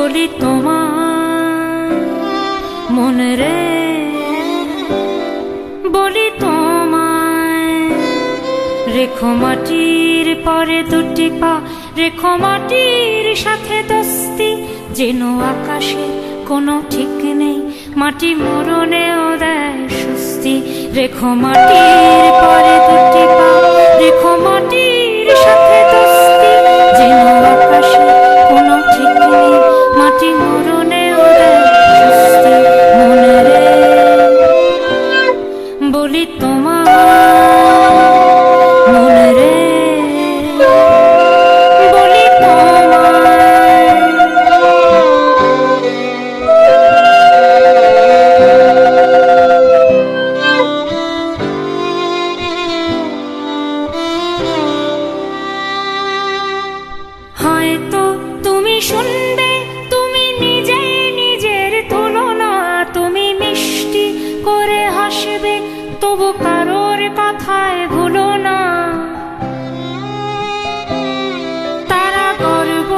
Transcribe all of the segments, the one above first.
বলি তোমার মন রে, বলি তোমায় রেখো মাটির পরে দুটি পা, রেখো মাটির সাথে দোস্তি, যেন আকাশে কোনো ঠিক নেই, মাটি মরণেও দেয় স্বস্তি। রেখো মাটির পরে দুটি পা, রেখো মাটির সাথে দোস্তি, যেন আকাশে কোনো ঠিক নেই, মাটি মরণেও দেয় স্বস্তি। মনে রে বলি তোমার মনে রে, বলি তোমায় হয়তো তুমি শুনবে, তুমি নিজে নিজের তুলনা, তুমি মিষ্টি করে হাসবে, তবু কারোর কথায় ভুলো না। তারা গর্ব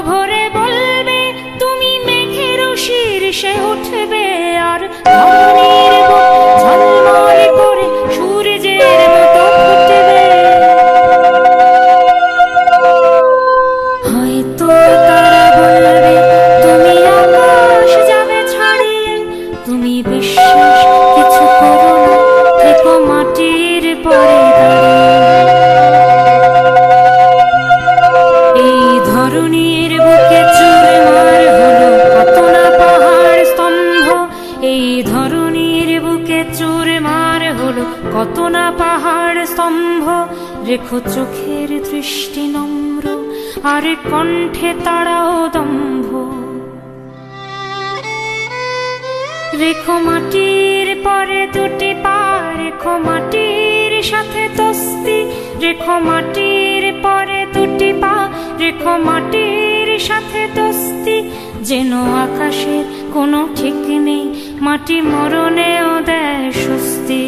ভরে বলবে, তুমি মেঘের শীর্ষে উঠবে, আর ধরণীর বুক ঝলমল করে সূর্যের মতো ফুটবে। হয়তো তারা বলবে, তুমি আকাশ যাবে ছাড়িয়ে, তুমি বিশ্বাস কিছু করো না, থেকো মাটির পরে দাঁড়িয়ে। এই ধরণীর বুকে চুরমার হলো কত না পাহাড় স্তম্ভ, এই ধরণীর বুকে চুরমার হলো কত না পাহাড় স্তম্ভ। রেখো চোখের দৃষ্টি নম্র, আর কণ্ঠে তাড়াও দম্ভ। রেখো মাটির পরে দুটি পা, রেখো মাটির সাথে দোস্তি, রেখো মাটির পরে দুটি পা, রেখো মাটির সাথে দোস্তি, যেন আকাশের কোনো ঠিক নেই, মাটি মরণেও দেয় স্বস্তি।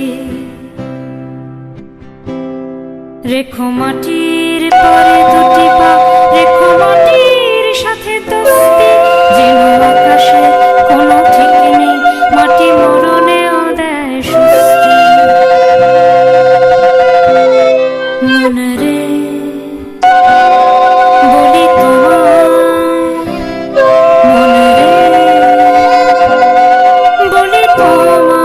রেখো মাটির পরে দুটি পা, রেখো মাটির সাথে দোস্তি, যেন আকাশে কোনো ঠিক নেই, মাটি মরণেও দেয় স্বস্তি। মন রে বলি তোমায় মন রে, বলি তোমায়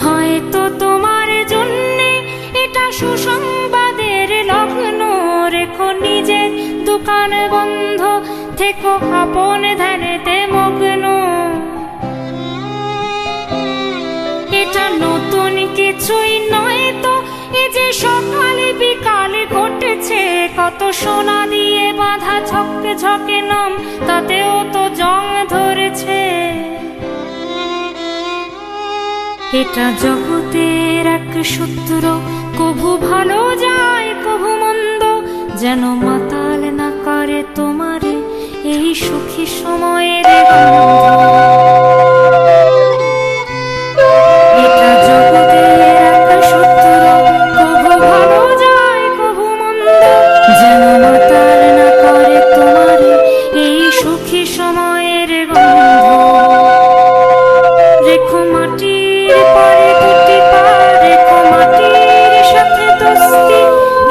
হয়তো তোমার জন্যে এটা সুসংবাদের লগ্ন, রেখো নিজের দোকান বন্ধ, থেকো আপন ধ্যানেতে মগ্ন। এটা নতুন কিছুই নয় তো, এ যে সকালে বিকালে ঘটেছে, কত সোনা দিয়ে বাঁধা ঝকে ঝকে নাম, তাতেও তো জং ধরেছে। এটা জগতের এক সূত্র, কভু ভালো যায় কভু মন্দ, যেন মাতাল না করে তোমারে এই সুখী সময়ের গন্ধ। এটা জগতের এক সূত্র, কভু ভালো যায় কভু মন্দ, যেন মাতাল না করে তোমারে এই সুখী সময়ের গন্ধ। রেখো মাটির পরে দুটি পা, রেখো মাটির সাথে দোস্তি,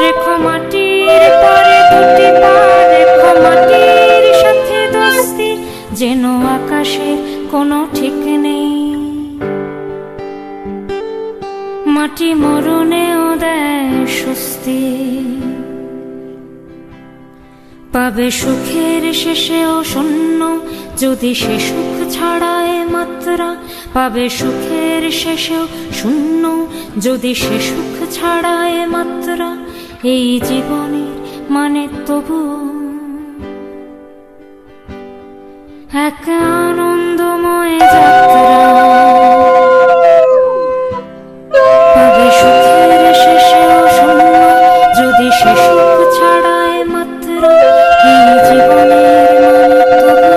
রেখো মাটির পরে দুটি পা, রেখো মাটির সাথে দোস্তি, যেন আকাশে কোনো ঠিক নেই, মাটি মরণেও দেয় স্বস্তি। পাবে সুখের শেষেও শূন্য, যদি সে সুখ ছাড়ায় মাত্রা, পাবে সুখের শেষেও শূন্য, যদি সে সুখ ছাড়ায় মাত্রা। এই জীবনের মানে তবু এক আনন্দময় যাত্রা। পাবে সুখের শেষেও শূন্য, যদি সে সুখ ছাড়ায় মাত্রা। এই জীবনের মানে তবু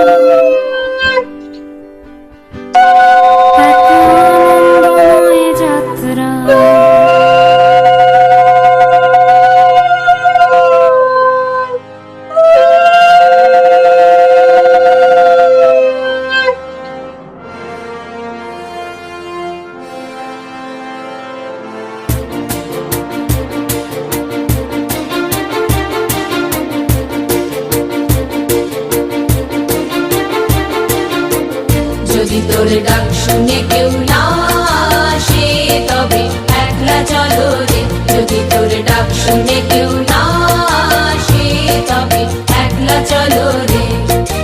তোর ডাক শুনে কেউ না আসে তবে একলা চলো রে, যদি তোর ডাক শুনে কেউ না আসে তবে একলা চলো রে,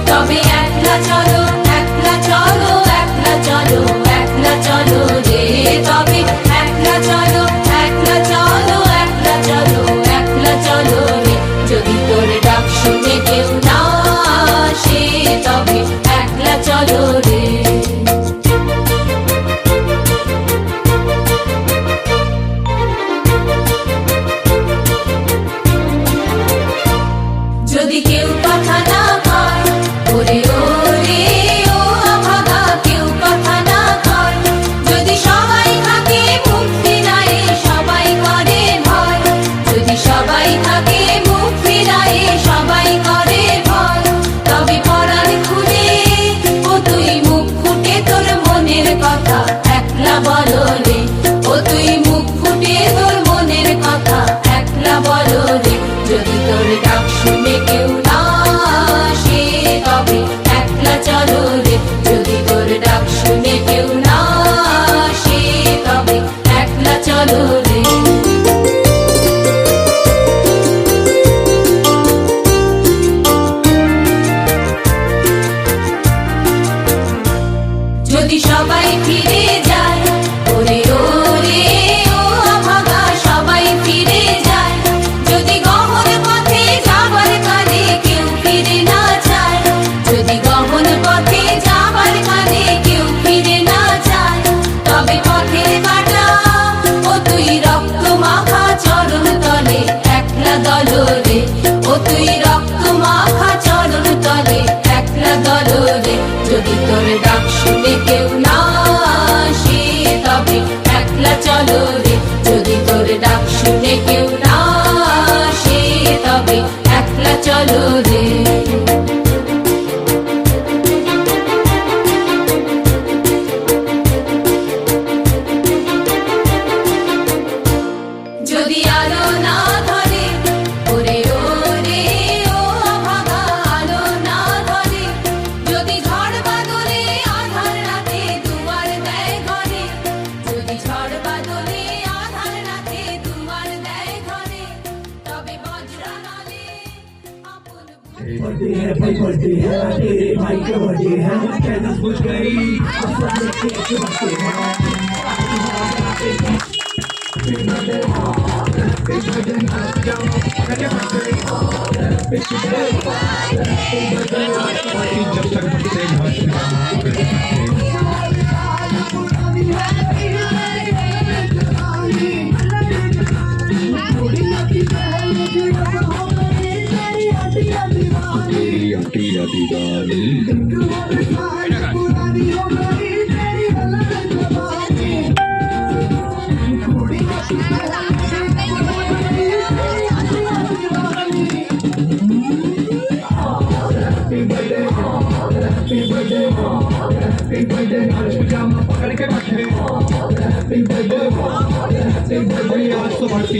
তবে একলা চলো, একলা চলো, একলা চলো, একলা চলো রে, তবে একলা চলো, একলা চলো, একলা চলো, একলা চলো রে, যদি তোর ডাক শুনে কেউ না আসে তবে একলা চলো রে। যদি কেউ কথা না কয় ওরে ওরে ও অভাগা, কেউ কথা না কয়, যদি সবাই থাকে মুখ ফিরায়ে সবাই করে ভয়, যদি সবাই থাকে মুখ ফিরায়ে সবাই করে ভয়, তবে পরাণ খুলে ও তুই মুখ ফুটে তোর মনের কথা একলা বলো রে, ও তুই মুখ ফুটে তোর মনের কথা একলা বলো রে, যদি তোর ডাক শুনে কেউ না আসে তবে একলা চলো রে, যদি তোর ডাক শুনে কেউ না আসে তবে একলা চলো রে। যদি সবাই ফিরে যায় ওরে ওরে ও অভাগা, সবাই ফিরে যায়, যদি গহন পথে যাবার কালে কেউ ফিরে না যায়, যদি গহন পথে যাবার কালে কেউ ফিরে না যায়, তবে পথের কাটা ও তুই রক্ত মাখা চরণ তলে একলা দলো রে, ও তুই রক্ত মাখা চরণ তলে একলা দলো রে, যদি তোর ডাক শুনে কেউ না আসে তবে একলা চলো রে, যদি তোর ডাক শুনে কেউ না আসে তবে একলা চলো রে। যদি আলো না ধরে ওরে ওরে ও অভাগা, আলো না ধরে, যদি ঝড় বাদলে আধার রাতে দুয়ার দেয় ঘরে, যদি ঝড় বাদলে আধার রাতে দুয়ার দেয় ঘরে, তবে বজ্রনালে আপন बर्थडे है भाई, बर्थडे है तेरे भाई का बर्थडे है, कैंडल्स बुझ गई अब सब लोग केक बर्थडे है।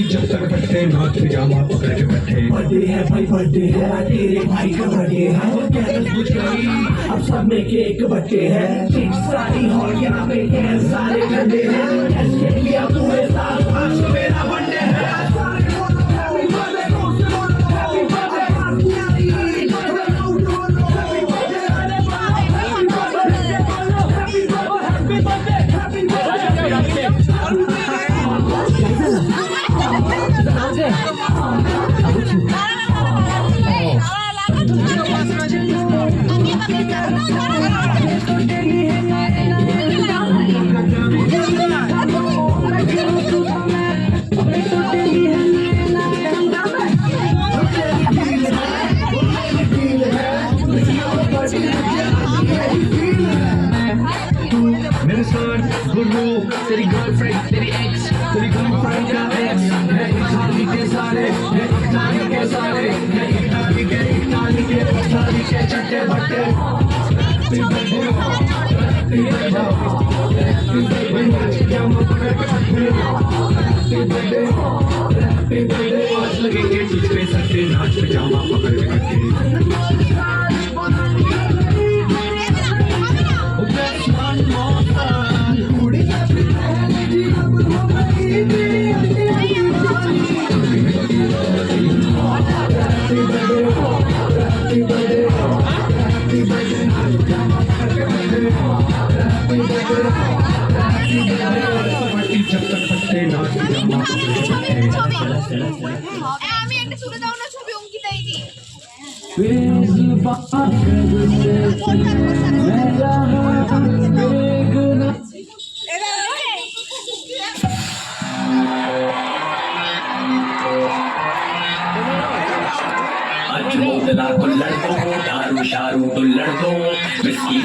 जब तक बैठे नाच पिजामा पकड़ के बैठे, बर्थडे है भाई, बर्थडे है तेरे भाई का बर्थडे है, कैंडल्स बुझ गई अब सब में केक बर्थडे है, केक सारी हॉल यहाँ पे कैंडल सारे ठंडे हैं, ऐसे लिया पूरे साल आज तो मेरा बर्थडे है। मेरे साथ गुरु तेरी गर्लफ्रेंड तेरी एक्स, तेरी गर्लफ्रेंड का एक्स, मैं इकताली के सारे, मैं इकताली के सारे, मैं इकताली के चट्टे बट्टे, आज लगेंगे तुझ पे सट्टे नाच पिजामा पकड़ के रखे। पार्टी जब तक पट्टे नाच पजामा पकड़ के बैठे আমি একটা তুলে দাও না ছবি অঙ্কিতা দিদি आज मोदला कुल्लड़ दो दारू शारू दुल्लड़ दो बिस्की